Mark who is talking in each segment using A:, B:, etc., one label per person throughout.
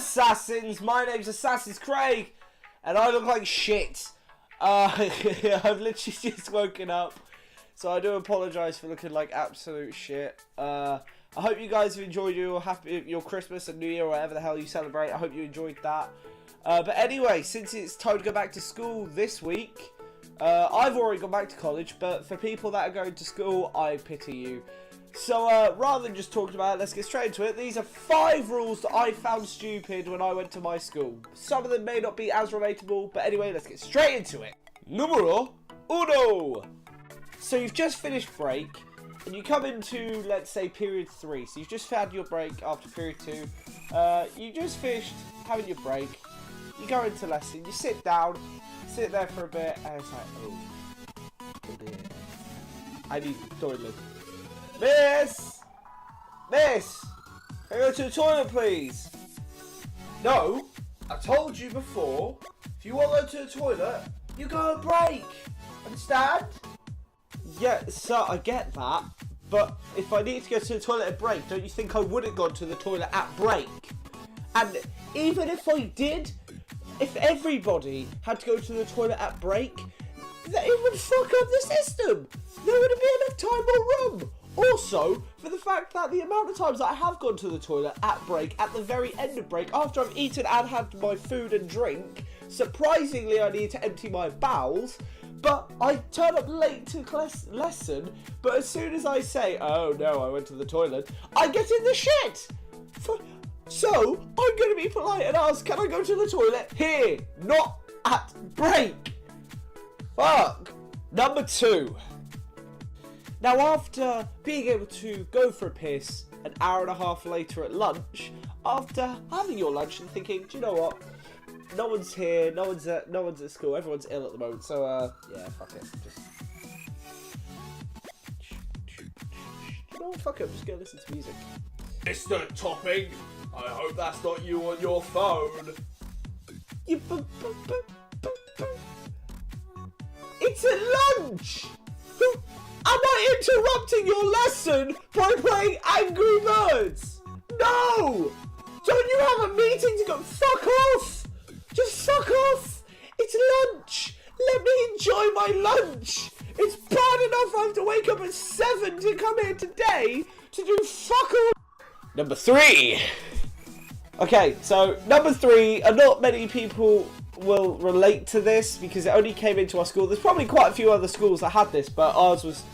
A: Assassins! My name's Assassin's Craig, and I look like shit. I've literally just woken up, so I do apologise for looking like absolute shit. I hope you guys have enjoyed your Christmas and New Year, or whatever the hell you celebrate. I hope you enjoyed that. But anyway, since it's time to go back to school this week, I've already gone back to college, but for people that are going to school, I pity you. So, rather than just talking about it, let's get straight into it. These are 5 rules that I found stupid when I went to my school. Some of them may not be as relatable, but anyway, let's get straight into it. Numero uno. So you've just finished break, and you come into, let's say, period 3. So you've just had your break after period 2. You just finished having your break. You go into lesson, you sit down, sit there for a bit, and it's like, oh dear. I need the toilet. Miss! Miss! Can I go to the toilet, please? No, I told you before, if you want to go to the toilet, you go on break. Understand? Yeah, so I get that, but if I need to go to the toilet at break, don't you think I would have gone to the toilet at break? And even if I did, if everybody had to go to the toilet at break, it would fuck up the system. There wouldn't be enough time or room. Also, for the fact that the amount of times that I have gone to the toilet at break, at the very end of break, after I've eaten and had my food and drink, surprisingly I need to empty my bowels, but I turn up late to lesson, but as soon as I say, oh no, I went to the toilet, I get in the shit! So, I'm going to be polite and ask, can I go to the toilet here, not at break? Fuck. Number 2. Now, after being able to go for a piss an hour and a half later at lunch, after having your lunch and thinking, do you know what? No one's here, no one's at school, everyone's ill at the moment, so, yeah, fuck it. You know what, fuck it, I'm just gonna listen to music. Mr. Topping, I hope that's not you on your phone. It's a lunch! Am I interrupting your lesson by playing Angry Birds? No! Don't you have a meeting to go? Fuck off! Just fuck off! It's lunch! Let me enjoy my lunch! It's bad enough I have to wake up at 7 to come here today to do fuck all. Number 3. Okay, so number 3, and not many people will relate to this because it only came into our school. There's probably quite a few other schools that had this, but ours was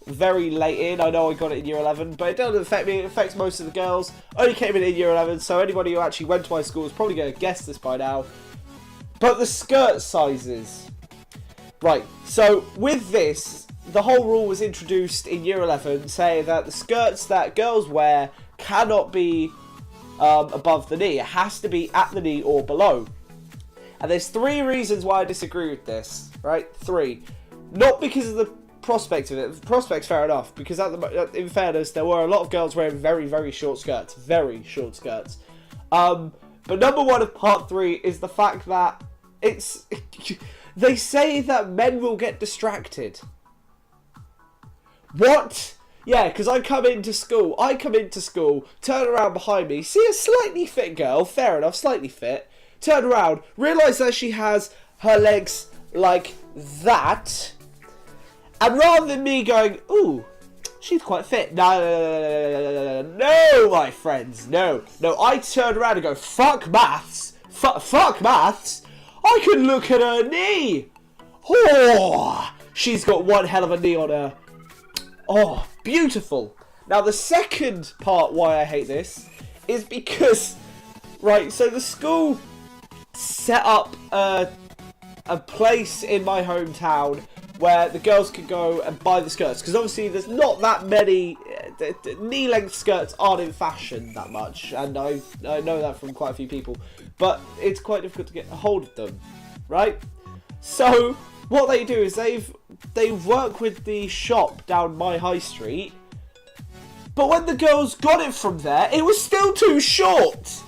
A: very late in. I know I got it in year 11, but it doesn't affect me. It affects most of the girls. Only came in year 11, so anybody who actually went to my school is probably going to guess this by now. But the skirt sizes. Right, so with this, the whole rule was introduced in year 11, saying that the skirts that girls wear cannot be above the knee. It has to be at the knee or below. And there's 3 reasons why I disagree with this, right? 3. Not because of the prospect of it. The prospect's fair enough, because in fairness, there were a lot of girls wearing very, very short skirts. Very short skirts. But number 1 of part 3 is the fact that it's... they say that men will get distracted. What? Yeah, because I come into school, turn around behind me, see a slightly fit girl, fair enough, slightly fit, turn around, realise that she has her legs like that, and rather than me going, ooh, she's quite fit, no, my friends, no, I turn around and go, fuck maths, fuck maths, I can look at her knee, oh, she's got one hell of a knee on her, oh, beautiful. Now the second part why I hate this is because, right, so the school set up a place in my hometown where the girls could go and buy the skirts, because obviously there's not that many, knee-length skirts aren't in fashion that much, and I know that from quite a few people, but it's quite difficult to get a hold of them, right? So what they do is they work with the shop down my high street, but when the girls got it from there, it was still too short.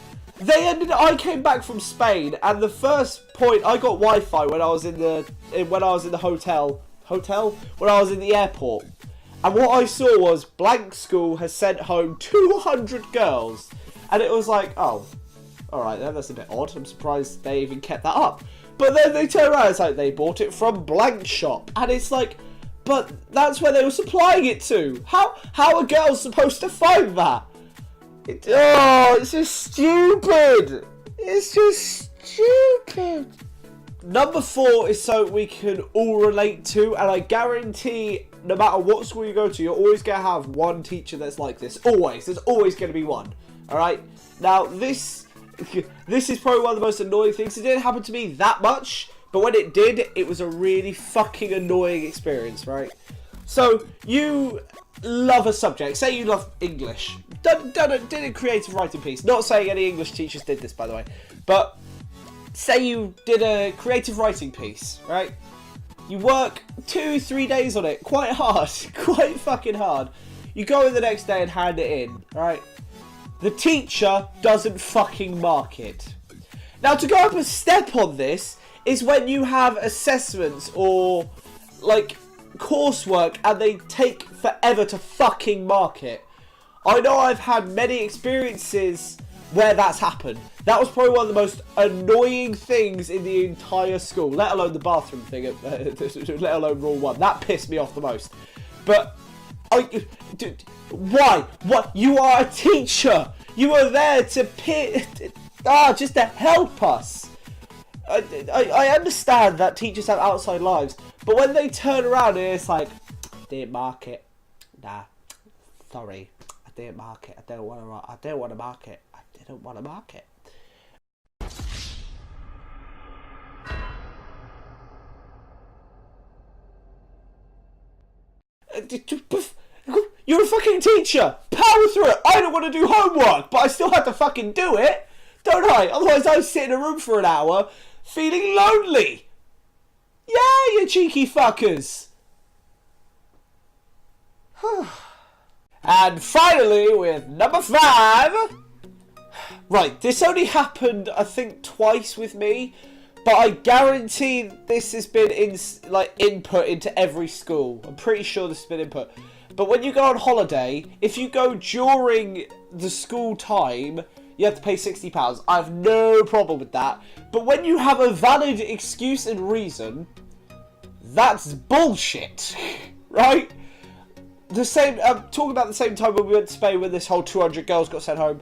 A: I came back from Spain, and the first point I got Wi-Fi when I was in the hotel when I was in the airport, and what I saw was blank school has sent home 200 girls, and it was like, oh, Alright then, that's a bit odd. I'm surprised they even kept that up. But then they turn around, it's like they bought it from blank shop. And it's like, but that's where they were supplying it to. How are girls supposed to find that? It's just stupid. It's just stupid. Number 4 is so we can all relate to, and I guarantee no matter what school you go to, you're always going to have one teacher that's like this. Always. There's always going to be one. Alright? Now, this is probably one of the most annoying things. It didn't happen to me that much, but when it did, it was a really fucking annoying experience, right? So, you love a subject. Say you love English. Did a creative writing piece. Not saying any English teachers did this, by the way. But, say you did a creative writing piece, right? You work 2-3 days on it. Quite hard. Quite fucking hard. You go in the next day and hand it in, right? The teacher doesn't fucking mark it. Now, to go up a step on this is when you have assessments or, like, coursework and they take forever to fucking mark it. I know I've had many experiences where that's happened. That was probably one of the most annoying things in the entire school, let alone the bathroom thing, let alone rule 1. That pissed me off the most. But, why? What? You are a teacher. You are there to just to help us. I understand that teachers have outside lives, but when they turn around and it's like, didn't mark it. Nah, sorry, I didn't mark it. I don't want to mark it. I didn't want to mark it. You're a fucking teacher. Power through it. I don't want to do homework, but I still have to fucking do it, don't I? Otherwise, I sit in a room for an hour feeling lonely. Yeah, you cheeky fuckers. And finally, with number 5. Right, this only happened, I think, twice with me, but I guarantee this has been input into every school. I'm pretty sure this has been input. But when you go on holiday, if you go during the school time, you have to pay £60. I have no problem with that. But when you have a valid excuse and reason, that's bullshit, right? The same, talking about the same time when we went to Spain when this whole 200 girls got sent home,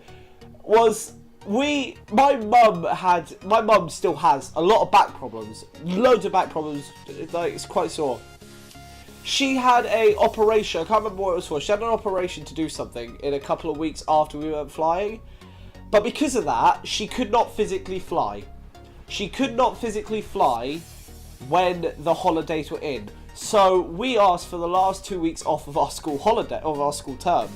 A: was my mum still has a lot of back problems, loads of back problems, like it's quite sore. She had a operation, I can't remember what it was for, she had an operation to do something in a couple of weeks after we went flying, but because of that, she could not physically fly. She could not physically fly when the holidays were in. So we asked for the last 2 weeks off of our school holiday, of our school term.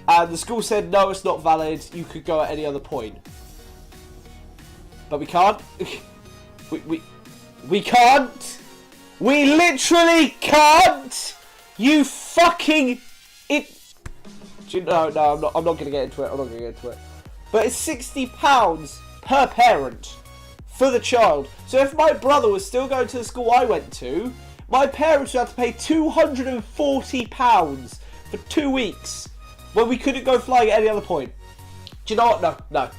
A: And the school said, no, it's not valid, you could go at any other point. But we can't. we can't. We literally can't. You fucking No, I'm not gonna get into it. But it's £60 per parent for the child. So if my brother was still going to the school I went to, my parents would have to pay £240 for 2 weeks when we couldn't go flying at any other point. Do you know what? No.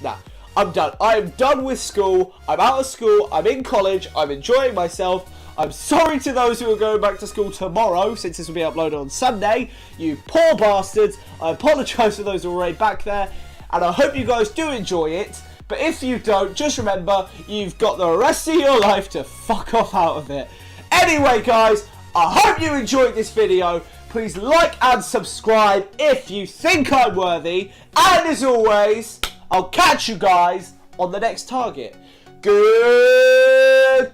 A: I'm done. I am done with school. I'm out of school. I'm in college. I'm enjoying myself. I'm sorry to those who are going back to school tomorrow, since this will be uploaded on Sunday. You poor bastards. I apologise for those who are already back there. And I hope you guys do enjoy it. But if you don't, just remember, you've got the rest of your life to fuck off out of it. Anyway, guys, I hope you enjoyed this video. Please like and subscribe if you think I'm worthy. And as always, I'll catch you guys on the next target. Goodbye!